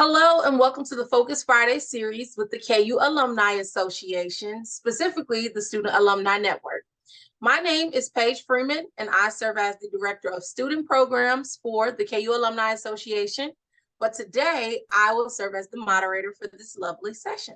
Hello and welcome to the Focus Friday series with the KU Alumni Association, specifically the Student Alumni Network. My name is Paige Freeman and I serve as the Director of Student Programs for the KU Alumni Association. But today I will serve as the moderator for this lovely session.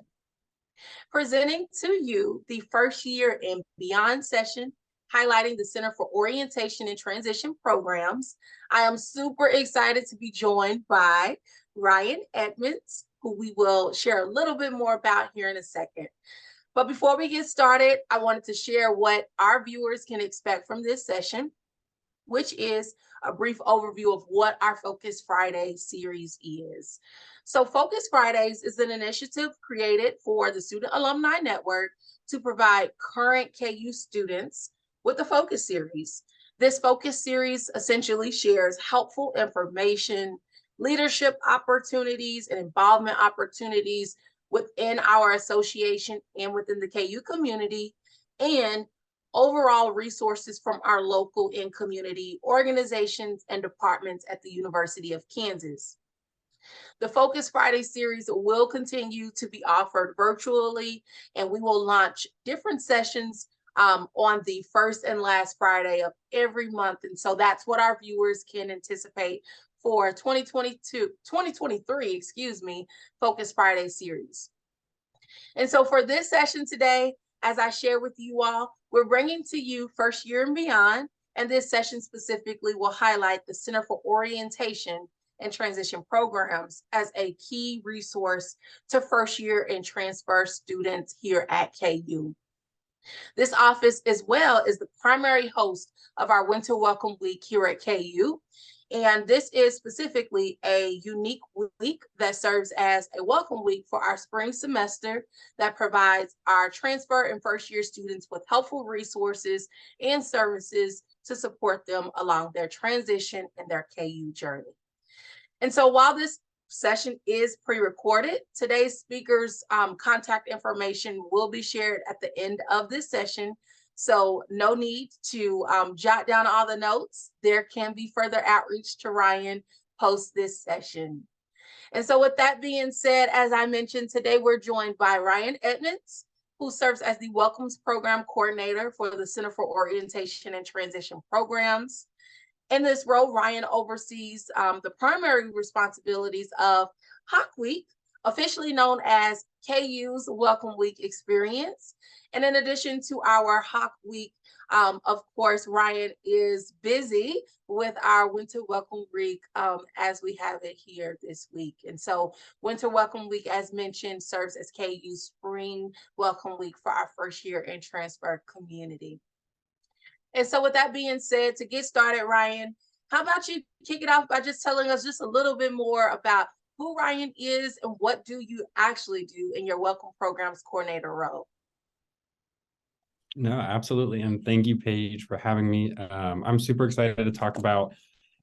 Presenting to you the first year and beyond session, highlighting the Center for Orientation and Transition Programs. I am super excited to be joined by Ryan Edmonds, who we will share a little bit more about here in a second. But before we get started, I wanted to share what our viewers can expect from this session, which is a brief overview of what our Focus Friday series is. So Focus Fridays is an initiative created for the Student Alumni Network to provide current KU students with the Focus series. This Focus series essentially shares helpful information, leadership opportunities, and involvement opportunities within our association and within the KU community, and overall resources from our local and community organizations and departments at the University of Kansas. The Focus Friday series will continue to be offered virtually, and we will launch different sessions on the first and last Friday of every month. And so that's what our viewers can anticipate for 2023, Focus Friday series. And so for this session today, as I share with you all, we're bringing to you first year and beyond, and this session specifically will highlight the Center for Orientation and Transition Programs as a key resource to first year and transfer students here at KU. This office as well is the primary host of our Winter Welcome Week here at KU. And this is specifically a unique week that serves as a welcome week for our spring semester that provides our transfer and first year students with helpful resources and services to support them along their transition and their KU journey. And so while this session is pre-recorded, today's speakers' contact information will be shared at the end of this session. So no need to jot down all the notes. There can be further outreach to Ryan post this session. And so with that being said, as I mentioned, today we're joined by Ryan Edmonds, who serves as the Welcomes Program Coordinator for the Center for Orientation and Transition Programs. In this role, Ryan oversees the primary responsibilities of Hawk Week, officially known as KU's Welcome Week experience. And in addition to our Hawk Week, of course, Ryan is busy with our Winter Welcome Week as we have it here this week. And so Winter Welcome Week, as mentioned, serves as KU's Spring Welcome Week for our first year and transfer community. And so with that being said, to get started, Ryan, how about you kick it off by just telling us just a little bit more about who Ryan is and what do you actually do in your Welcome Programs Coordinator role? No, absolutely. And thank you, Paige, for having me. I'm super excited to talk about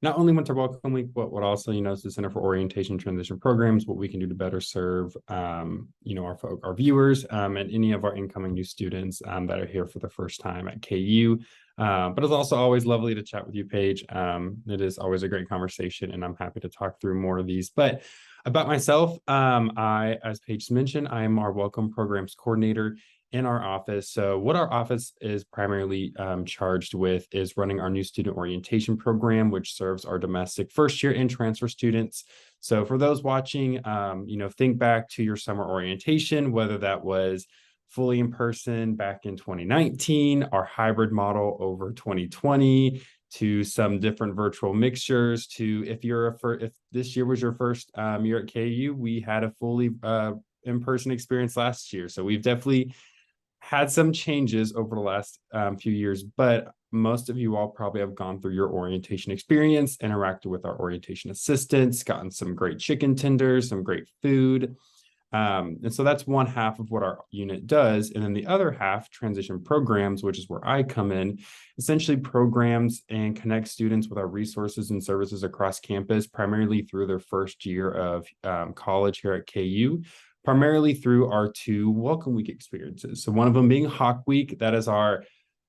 not only Winter Welcome Week, but what also, is the Center for Orientation and Transition Programs, what we can do to better serve, our viewers and any of our incoming new students that are here for the first time at KU. But it's also always lovely to chat with you, Paige. It is always a great conversation, and I'm happy to talk through more of these. But about myself, as Paige mentioned, I am our Welcome Programs Coordinator in our office. So what our office is primarily charged with is running our new student orientation program, which serves our domestic first year and transfer students. So for those watching, think back to your summer orientation, whether that was fully in person back in 2019, our hybrid model over 2020, to some different virtual mixtures, to if this year was your first year at KU, we had a fully in-person experience last year. So we've definitely had some changes over the last few years, but most of you all probably have gone through your orientation experience, interacted with our orientation assistants, gotten some great chicken tenders, some great food. And so that's one half of what our unit does. And then the other half, transition programs, which is where I come in, essentially programs and connect students with our resources and services across campus, primarily through their first year of college here at KU, primarily through our two Welcome Week experiences. So one of them being Hawk Week, that is our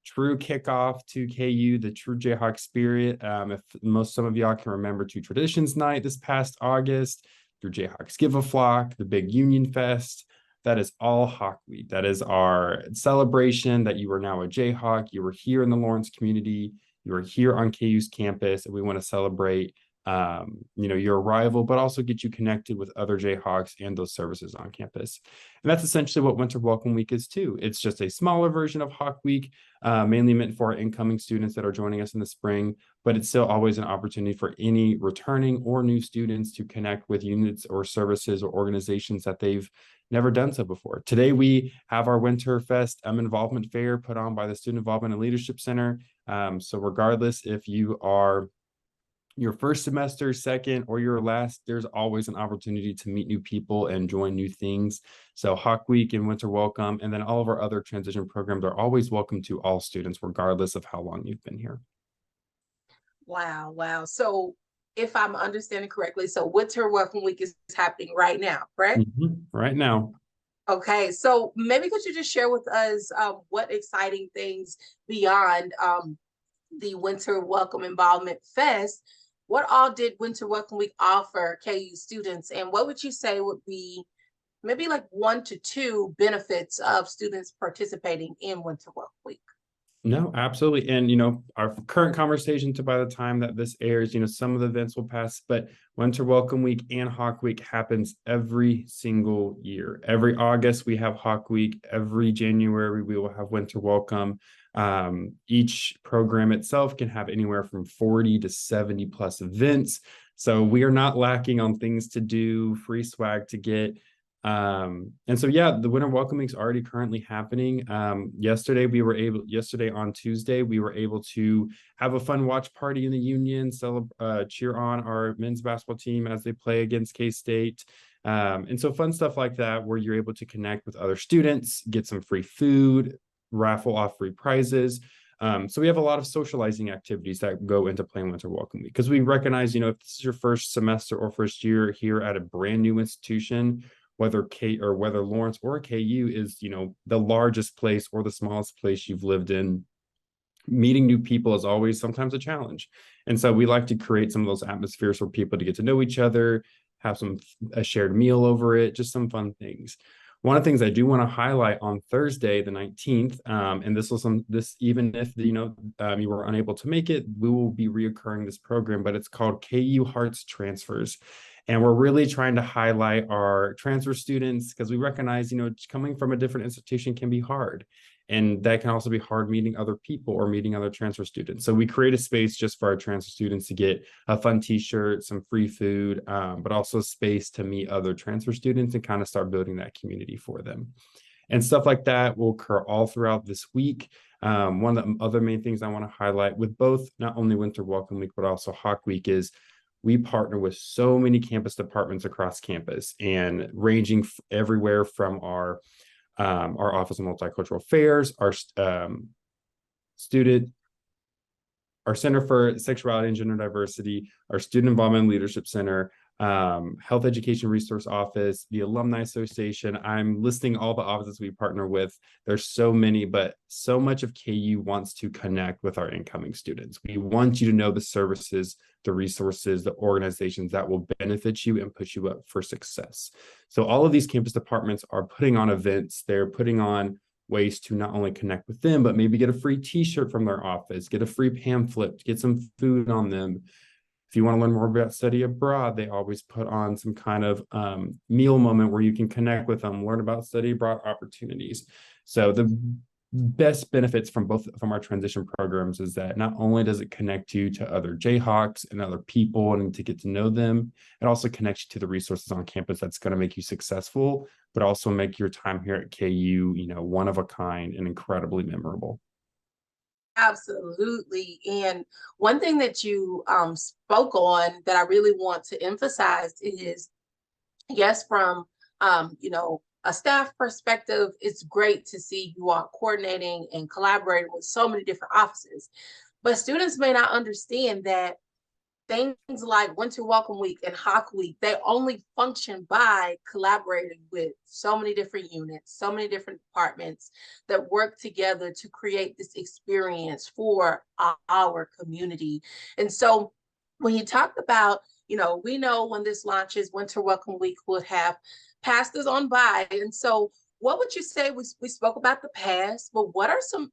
true kickoff to KU, the true Jayhawks spirit. If some of y'all can remember Two Traditions Night this past August, through Jayhawks Give a Flock, the big Union Fest. That is all Hawk Week. That is our celebration that you are now a Jayhawk. You were here in the Lawrence community. You are here on KU's campus, and we want to celebrate your arrival, but also get you connected with other Jayhawks and those services on campus. And that's essentially what Winter Welcome Week is too. It's just a smaller version of Hawk Week, mainly meant for our incoming students that are joining us in the spring, but it's still always an opportunity for any returning or new students to connect with units or services or organizations that they've never done so before. Today, we have our Winter Fest Involvement Fair put on by the Student Involvement and Leadership Center. So regardless if you are your first semester, second, or your last, there's always an opportunity to meet new people and join new things. So Hawk Week and Winter Welcome, and then all of our other transition programs are always welcome to all students, regardless of how long you've been here. Wow. So if I'm understanding correctly, so Winter Welcome Week is happening right now, correct? Right now. Okay, so maybe could you just share with us what exciting things beyond the Winter Welcome Involvement Fest, what all did Winter Welcome Week offer KU students, and what would you say would be maybe like 1 to 2 benefits of students participating in Winter Welcome Week? No, absolutely. And, our current conversation to by the time that this airs, some of the events will pass, but Winter Welcome Week and Hawk Week happens every single year. Every August, we have Hawk Week. Every January, we will have Winter Welcome. Each program itself can have anywhere from 40 to 70 plus events. So we are not lacking on things to do, free swag to get. And so, yeah, the Winter Welcome Week is already currently happening. Yesterday on Tuesday, we were able to have a fun watch party in the Union, cheer on our men's basketball team as they play against K-State. And so fun stuff like that, where you're able to connect with other students, get some free food, raffle off free prizes. So we have a lot of socializing activities that go into playing Winter Welcome Week, because we recognize, if this is your first semester or first year here at a brand new institution, whether Lawrence or KU is, the largest place or the smallest place you've lived in, meeting new people is always sometimes a challenge. And so we like to create some of those atmospheres for people to get to know each other, have a shared meal over it, just some fun things. One of the things I do want to highlight on Thursday, the 19th, and even if you were unable to make it, we will be reoccurring this program, but it's called KU Hearts Transfers. And we're really trying to highlight our transfer students, because we recognize, coming from a different institution can be hard. And that can also be hard meeting other people or meeting other transfer students. So we create a space just for our transfer students to get a fun t-shirt, some free food, but also space to meet other transfer students and kind of start building that community for them. And stuff like that will occur all throughout this week. One of the other main things I want to highlight with both, not only Winter Welcome Week, but also Hawk Week, is we partner with so many campus departments across campus, and ranging everywhere from our Office of Multicultural Affairs, our Center for Sexuality and Gender Diversity, our Student Involvement and Leadership Center, Health Education Resource Office, the Alumni Association. I'm listing all the offices we partner with. There's so many, but so much of KU wants to connect with our incoming students. We want you to know the services, the resources, the organizations that will benefit you and put you up for success. So all of these campus departments are putting on events. They're putting on ways to not only connect with them, but maybe get a free t-shirt from their office, get a free pamphlet, get some food on them. If you want to learn more about study abroad, they always put on some kind of meal moment where you can connect with them, learn about study abroad opportunities. So the best benefits from our transition programs is that not only does it connect you to other Jayhawks and other people and to get to know them, it also connects you to the resources on campus that's going to make you successful, but also make your time here at KU, one of a kind and incredibly memorable. Absolutely. And one thing that you spoke on that I really want to emphasize is, yes, from a staff perspective, it's great to see you all coordinating and collaborating with so many different offices. But students may not understand that things like Winter Welcome Week and Hawk Week, they only function by collaborating with so many different units, so many different departments that work together to create this experience for our community. And so when you talk about we know when this launches, Winter Welcome Week would have passed us on by. And so what would you say, we spoke about the past, but what are some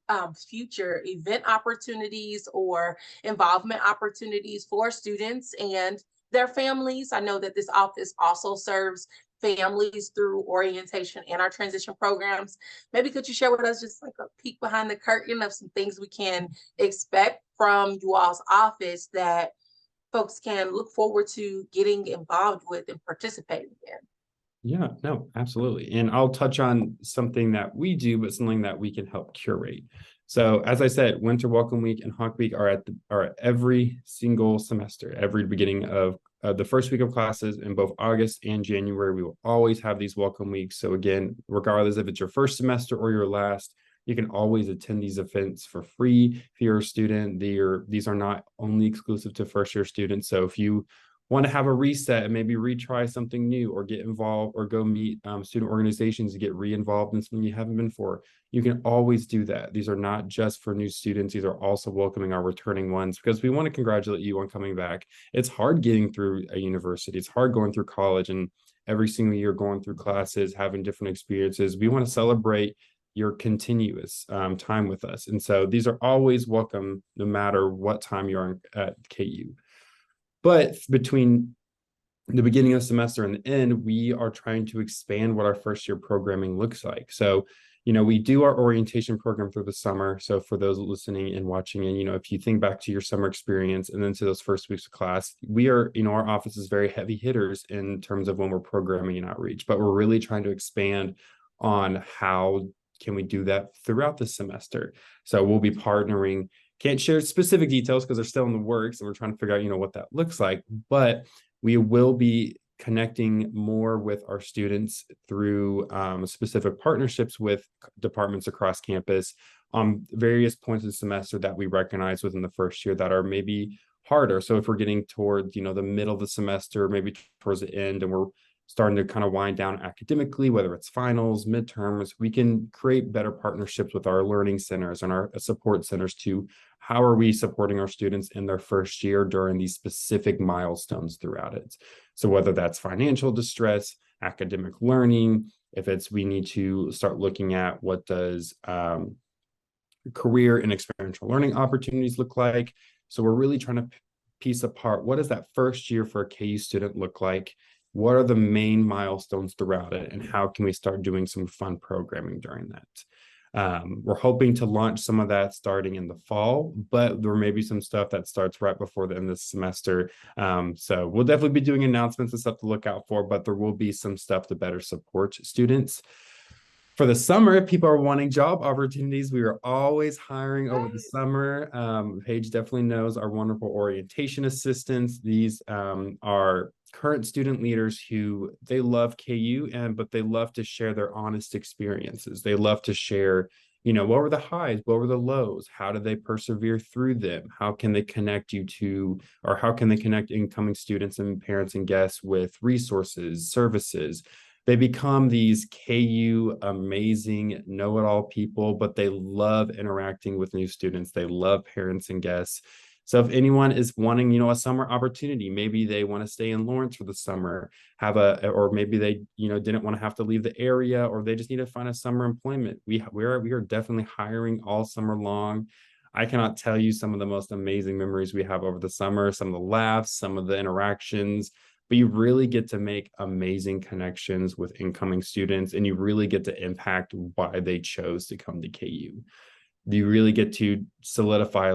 future event opportunities or involvement opportunities for students and their families? I know that this office also serves families through orientation and our transition programs. Maybe could you share with us just like a peek behind the curtain of some things we can expect from you all's office that folks can look forward to getting involved with and participating in? Yeah, no, absolutely. And I'll touch on something that we do, but something that we can help curate. So as I said, Winter Welcome Week and Hawk Week are every single semester, every beginning of the first week of classes in both August and January. We will always have these welcome weeks. So again, regardless if it's your first semester or your last, you can always attend these events for free if you're a student. These are not only exclusive to first year students. So if you want to have a reset and maybe retry something new or get involved or go meet student organizations to get re-involved in something you haven't been for, you can always do that. These are not just for new students. These are also welcoming our returning ones because we want to congratulate you on coming back. It's hard getting through a university. It's hard going through college and every single year going through classes, having different experiences. We want to celebrate your continuous time with us. And so these are always welcome no matter what time you're at KU. But between the beginning of the semester and the end, we are trying to expand what our first year programming looks like. So, we do our orientation program through the summer. So for those listening and watching, and, if you think back to your summer experience and then to those first weeks of class, we are, our office is very heavy hitters in terms of when we're programming and outreach, but we're really trying to expand on how can we do that throughout the semester. So we'll be partnering. Can't share specific details because they're still in the works and we're trying to figure out, what that looks like, but we will be connecting more with our students through specific partnerships with departments across campus on various points of the semester that we recognize within the first year that are maybe harder. So if we're getting towards, the middle of the semester, maybe towards the end, and we're starting to kind of wind down academically, whether it's finals, midterms, we can create better partnerships with our learning centers and our support centers to how are we supporting our students in their first year during these specific milestones throughout it. So whether that's financial distress, academic learning, if it's we need to start looking at what does career and experiential learning opportunities look like. So we're really trying to piece apart what does that first year for a KU student look like? What are the main milestones throughout it, and how can we start doing some fun programming during that? We're hoping to launch some of that starting in the fall, but there may be some stuff that starts right before the end of the semester. So we'll definitely be doing announcements and stuff to look out for, but there will be some stuff to better support students. For the summer, if people are wanting job opportunities, we are always hiring over the summer. Paige definitely knows our wonderful orientation assistants. These are current student leaders who they love KU but they love to share their honest experiences. They love to share, what were the highs, what were the lows, how did they persevere through them, how can they connect you to, or how can they connect incoming students and parents and guests with resources, services. They become these KU amazing know-it-all people, but they love interacting with new students. They love parents and guests. So if anyone is wanting, a summer opportunity, maybe they want to stay in Lawrence for the summer, or maybe they, didn't want to have to leave the area, or they just need to find a summer employment. We are definitely hiring all summer long. I cannot tell you some of the most amazing memories we have over the summer, some of the laughs, some of the interactions, but you really get to make amazing connections with incoming students, and you really get to impact why they chose to come to KU. You really get to solidify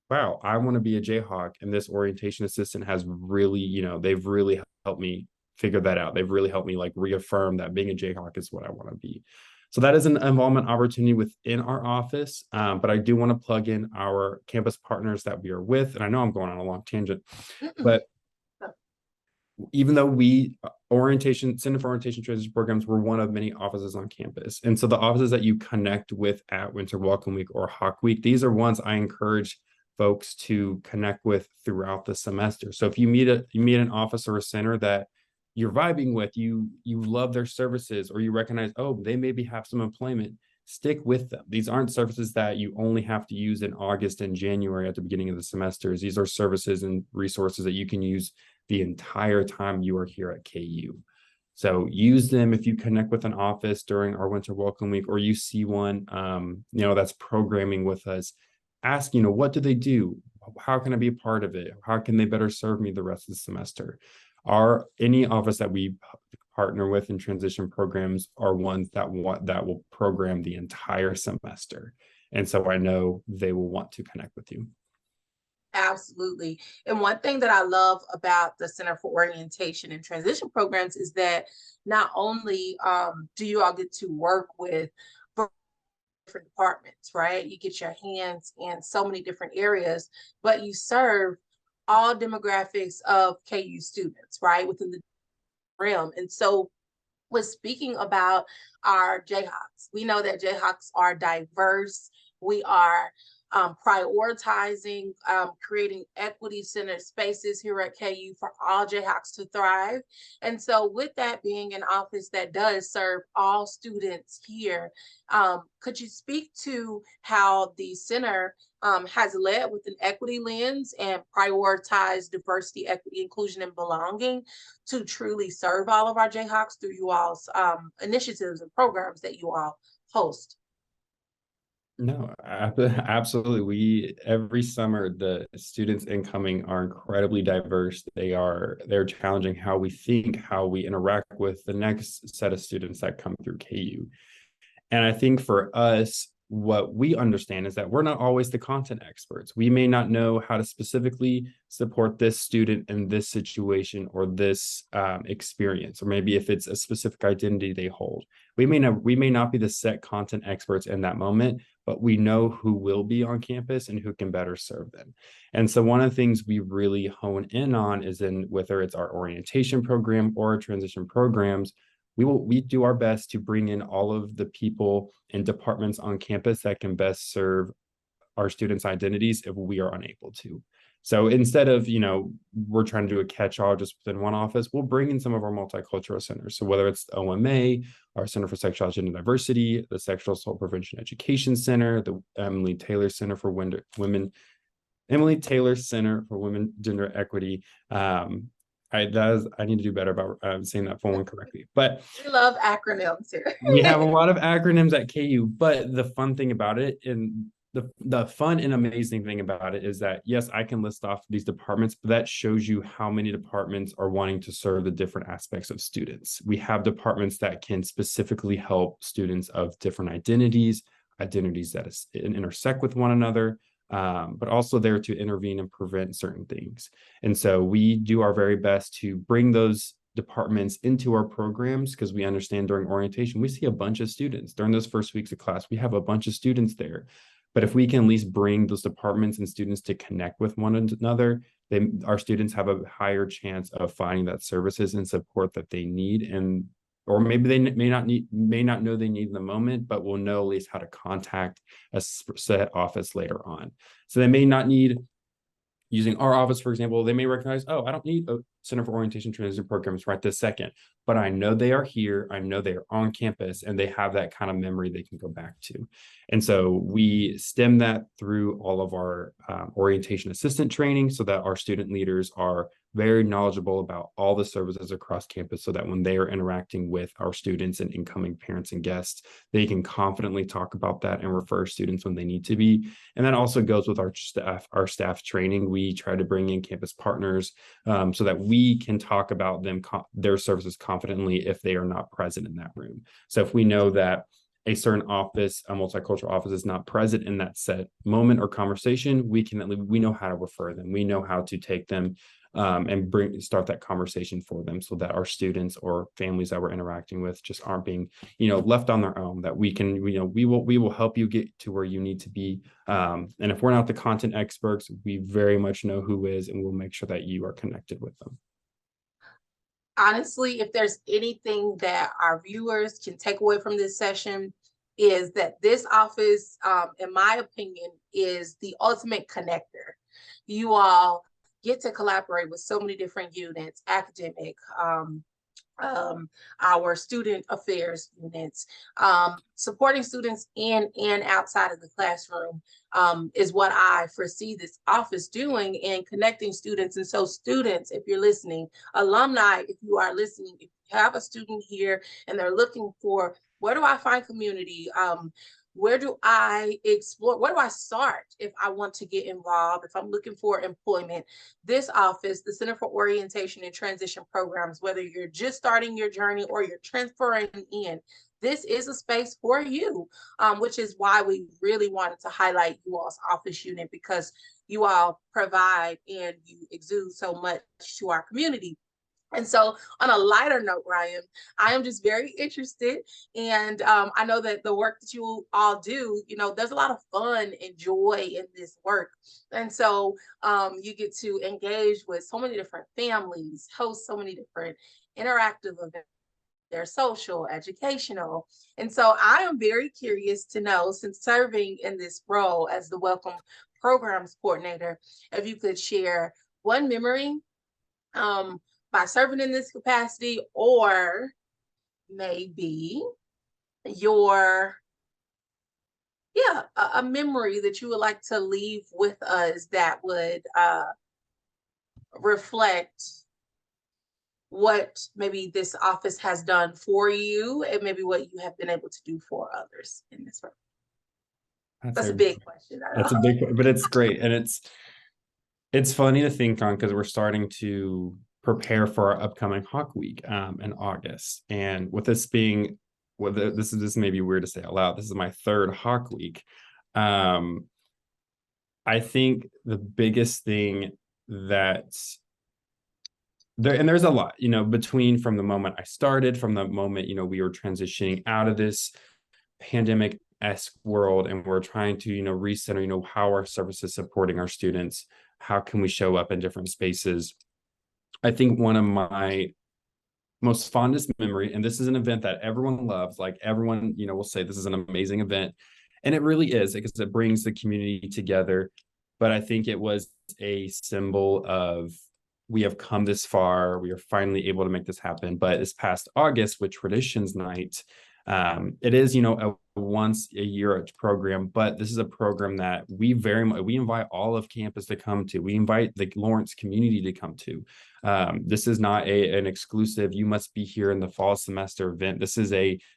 wow, I want to be a Jayhawk, and this orientation assistant has really, they've really helped me figure that out. They've really helped me reaffirm that being a Jayhawk is what I want to be. So that is an involvement opportunity within our office, but I do want to plug in our campus partners that we are with, and I know I'm going on a long tangent, but even though Center for Orientation Transition Programs, we're one of many offices on campus. And so the offices that you connect with at Winter Welcome Week or Hawk Week, these are ones I encourage folks to connect with throughout the semester. So if you meet an office or a center that you're vibing with, you love their services, or you recognize, they maybe have some employment, stick with them. These aren't services that you only have to use in August and January at the beginning of the semesters. These are services and resources that you can use the entire time you are here at KU. So use them if you connect with an office during our winter welcome week, or you see one, that's programming with us. Ask, what do they do? How can I be a part of it? How can they better serve me the rest of the semester? Any office that we partner with in transition programs are ones that will program the entire semester. And so I know they will want to connect with you. Absolutely. And one thing that I love about the Center for Orientation and Transition Programs is that not only do you all get to work with different departments, right? You get your hands in so many different areas, but you serve all demographics of KU students, right? Within the realm. And so with speaking about our Jayhawks, we know that Jayhawks are diverse. We are prioritizing creating equity-centered spaces here at KU for all Jayhawks to thrive. And so with that being an office that does serve all students here, could you speak to how the center has led with an equity lens and prioritized diversity, equity, inclusion, and belonging to truly serve all of our Jayhawks through you all's initiatives and programs that you all host? No, absolutely. Every summer, the students incoming are incredibly diverse. They're challenging how we think, how we interact with the next set of students that come through KU. And I think for us, what we understand is that we're not always the content experts. We may not know how to specifically support this student in this situation or this experience, or maybe if it's a specific identity they hold. We may not be the set content experts in that moment, but we know who will be on campus and who can better serve them. And so one of the things we really hone in on is in whether it's our orientation program or transition programs, we do our best to bring in all of the people and departments on campus that can best serve our students' identities if we are unable to. So instead of, we're trying to do a catch-all just within one office, we'll bring in some of our multicultural centers. So whether it's the OMA, our Center for Sexuality and Diversity, the Sexual Assault Prevention Education Center, the Emily Taylor Center for Women, Gender Equity. I need to do better about saying that full one correctly. But we love acronyms here. we have a lot of acronyms at KU, but the fun thing about it and the fun and amazing thing about it is that, yes, I can list off these departments, but that shows you how many departments are wanting to serve the different aspects of students. We have departments that can specifically help students of different identities that intersect with one another, but also there to intervene and prevent certain things. And so we do our very best to bring those departments into our programs because we understand during orientation, we see a bunch of students. During those first weeks of class, we have a bunch of students there. But if we can at least bring those departments and students to connect with one another, then our students have a higher chance of finding that services and support that they need, or maybe they may not know they need in the moment, but will know at least how to contact a set office later on. So they may not need, using our office, for example, they may recognize, oh, I don't need a Center for Orientation Transition Programs right this second, but I know they are here, I know they are on campus, and they have that kind of memory they can go back to. And so we stem that through all of our orientation assistant training so that our student leaders are very knowledgeable about all the services across campus so that when they are interacting with our students and incoming parents and guests, they can confidently talk about that and refer students when they need to be. And that also goes with our staff training. We try to bring in campus partners so that we can talk about their services confidently if they are not present in that room. So if we know that a certain office, a multicultural office, is not present in that set moment or conversation, we know how to refer them. We know how to take them and start that conversation for them so that our students or families that we're interacting with just aren't being, left on their own, that we can, we will help you get to where you need to be. And if we're not the content experts, we very much know who is, and we'll make sure that you are connected with them. Honestly, if there's anything that our viewers can take away from this session, is that this office, in my opinion, is the ultimate connector. You all get to collaborate with so many different units, academic, our student affairs units, supporting students in and outside of the classroom, is what I foresee this office doing, and connecting students. And so students, if you're listening, alumni, if you are listening, if you have a student here and they're looking for, where do I find community? Where do I explore? Where do I start if I want to get involved? If I'm looking for employment, this office, the Center for Orientation and Transition Programs, whether you're just starting your journey or you're transferring in, this is a space for you, which is why we really wanted to highlight you all's office unit, because you all provide and you exude so much to our community. And so, on a lighter note, Ryan, I am just very interested. And I know that the work that you all do, there's a lot of fun and joy in this work. And so, you get to engage with so many different families, host so many different interactive events. They're social, educational. And so, I am very curious to know, since serving in this role as the Welcome Programs Coordinator, if you could share one memory, um, by serving in this capacity, or maybe your, a memory that you would like to leave with us that would reflect what maybe this office has done for you, and maybe what you have been able to do for others in this work. That's a big question. That's a big, but it's great. And it's funny to think on, because we're starting to prepare for our upcoming Hawk Week in August. And with this being, this may be weird to say out loud, this is my third Hawk Week. I think the biggest thing that there's a lot, between from the moment I started, from the moment, we were transitioning out of this pandemic-esque world, and we're trying to, recenter, how our services supporting our students, how can we show up in different spaces. I think one of my most fondest memory, and this is an event that everyone loves, like everyone, will say this is an amazing event, and it really is, because it brings the community together. But I think it was a symbol of, we have come this far, we are finally able to make this happen. But this past August with Traditions Night, it is, a once a year program, but this is a program that we invite all of campus to come to. We invite the Lawrence community to come to. This is not an exclusive, you must be here in the fall semester event. This is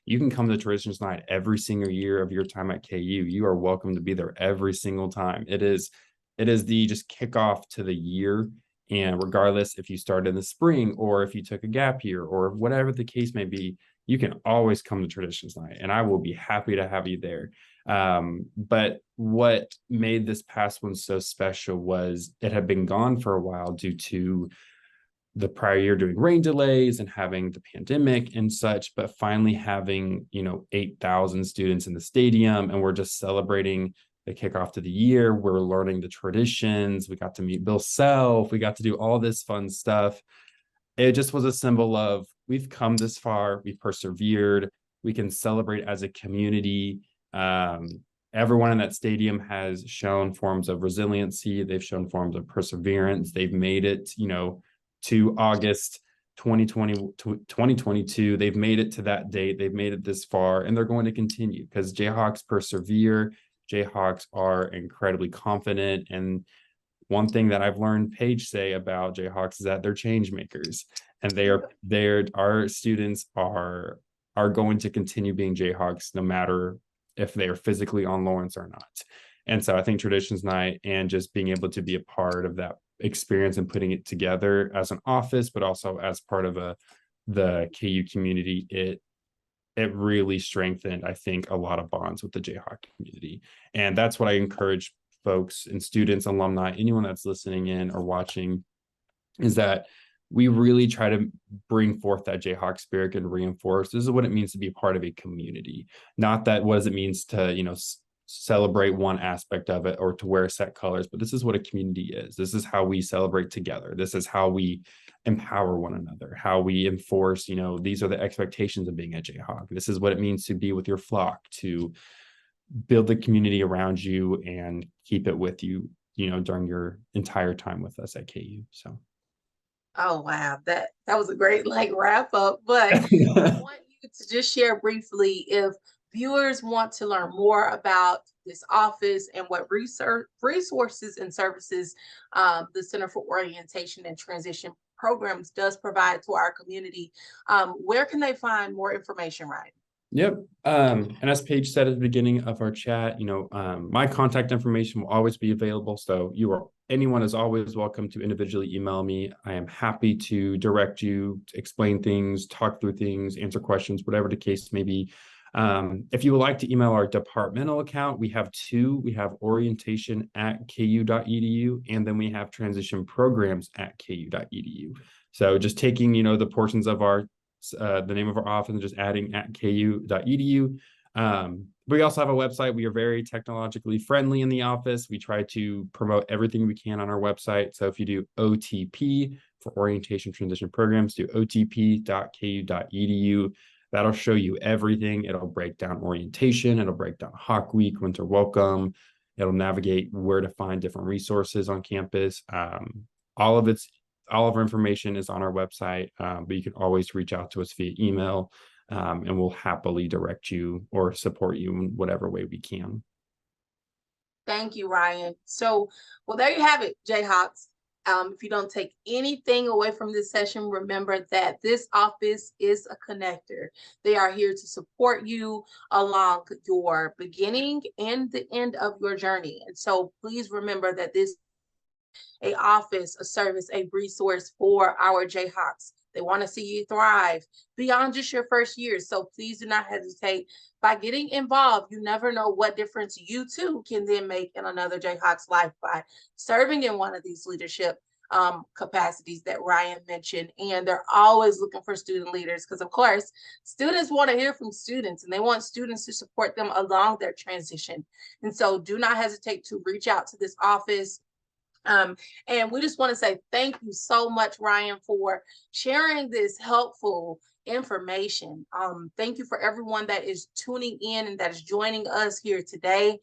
you can come to Traditions Night every single year of your time at KU. You are welcome to be there every single time. It is the just kickoff to the year. And regardless if you started in the spring, or if you took a gap year, or whatever the case may be, you can always come to Traditions Night, and I will be happy to have you there. But what made this past one so special was it had been gone for a while due to the prior year doing rain delays and having the pandemic and such, but finally having, 8,000 students in the stadium, and we're just celebrating the kickoff to the year. We're learning the traditions. We got to meet Bill Self. We got to do all this fun stuff. It just was a symbol of, we've come this far, we've persevered, we can celebrate as a community. Everyone in that stadium has shown forms of resiliency. They've shown forms of perseverance. They've made it, to August 2022. They've made it to that date. They've made it this far, and they're going to continue, because Jayhawks persevere. Jayhawks are incredibly confident. And one thing that I've learned Paige say about Jayhawks is that they're change makers, and our students are going to continue being Jayhawks no matter if they are physically on Lawrence or not. And so I think Traditions Night, and just being able to be a part of that experience and putting it together as an office, but also as part of the KU community, it really strengthened, I think, a lot of bonds with the Jayhawk community. And that's what I encourage folks and students, alumni, anyone that's listening in or watching, is that we really try to bring forth that Jayhawk spirit and reinforce this is what it means to be part of a community. Not that what does it means to, celebrate one aspect of it, or to wear set colors, but this is what a community is. This is how we celebrate together. This is how we empower one another, how we enforce, these are the expectations of being a Jayhawk. This is what it means to be with your flock, to build the community around you and keep it with you, during your entire time with us at KU. So Oh wow, that was a great like wrap up. But I want you to just share briefly if viewers want to learn more about this office and what research resources and services the Center for Orientation and Transition Programs does provide to our community. Where can they find more information, Ryan? Yep. And as Paige said at the beginning of our chat, my contact information will always be available. So anyone is always welcome to individually email me. I am happy to direct you, to explain things, talk through things, answer questions, whatever the case may be. If you would like to email our departmental account, we have two. We have orientation@ku.edu, and then we have transition programs at ku.edu. So just taking, the portions of the name of our office and just adding at ku.edu. We also have a website. We are very technologically friendly in the office. We try to promote everything we can on our website. So if you do OTP for orientation transition programs, do otp.ku.edu. That'll show you everything. It'll break down orientation. It'll break down Hawk Week, winter welcome. It'll navigate where to find different resources on campus. All of our information is on our website, but you can always reach out to us via email, and we'll happily direct you or support you in whatever way we can. Thank you, Ryan. So, well, there you have it, Jayhawks. If you don't take anything away from this session, remember that this office is a connector. They are here to support you along your beginning and the end of your journey. And so please remember that this a office, a service, a resource for our Jayhawks. They want to see you thrive beyond just your first year. So please do not hesitate by getting involved. You never know what difference you too can then make in another Jayhawks life by serving in one of these leadership capacities that Ryan mentioned. And they're always looking for student leaders because, of course, students want to hear from students and they want students to support them along their transition. And so do not hesitate to reach out to this office. And we just want to say thank you so much, Ryan, for sharing this helpful information. Thank you for everyone that is tuning in and that is joining us here today.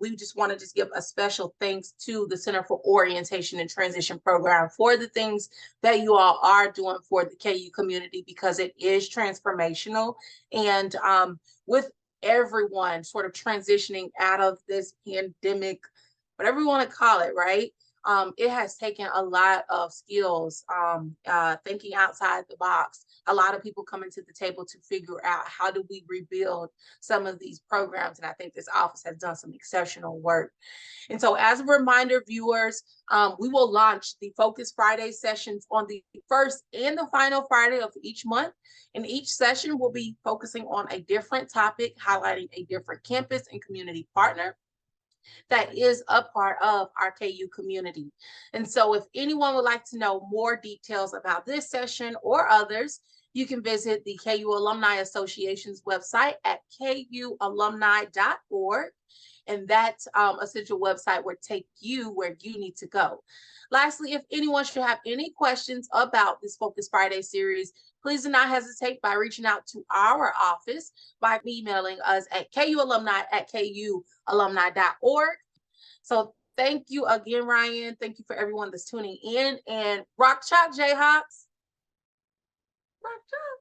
We just want to just give a special thanks to the Center for Orientation and Transition Program for the things that you all are doing for the KU community, because it is transformational. And with everyone sort of transitioning out of this pandemic, whatever you want to call it, right? It has taken a lot of skills, thinking outside the box. A lot of people coming to the table to figure out how do we rebuild some of these programs. And I think this office has done some exceptional work. And so as a reminder, viewers, we will launch the Focus Friday sessions on the first and the final Friday of each month. And each session will be focusing on a different topic, highlighting a different campus and community partner that is a part of our KU community. And so if anyone would like to know more details about this session or others, you can visit the KU Alumni Association's website at kualumni.org. And that essential website will take you where you need to go. Lastly, if anyone should have any questions about this Focus Friday series, please do not hesitate by reaching out to our office by emailing us at kualumni@kualumni.org. So thank you again, Ryan. Thank you for everyone that's tuning in, and rock chalk, Jayhawks. Rock chalk.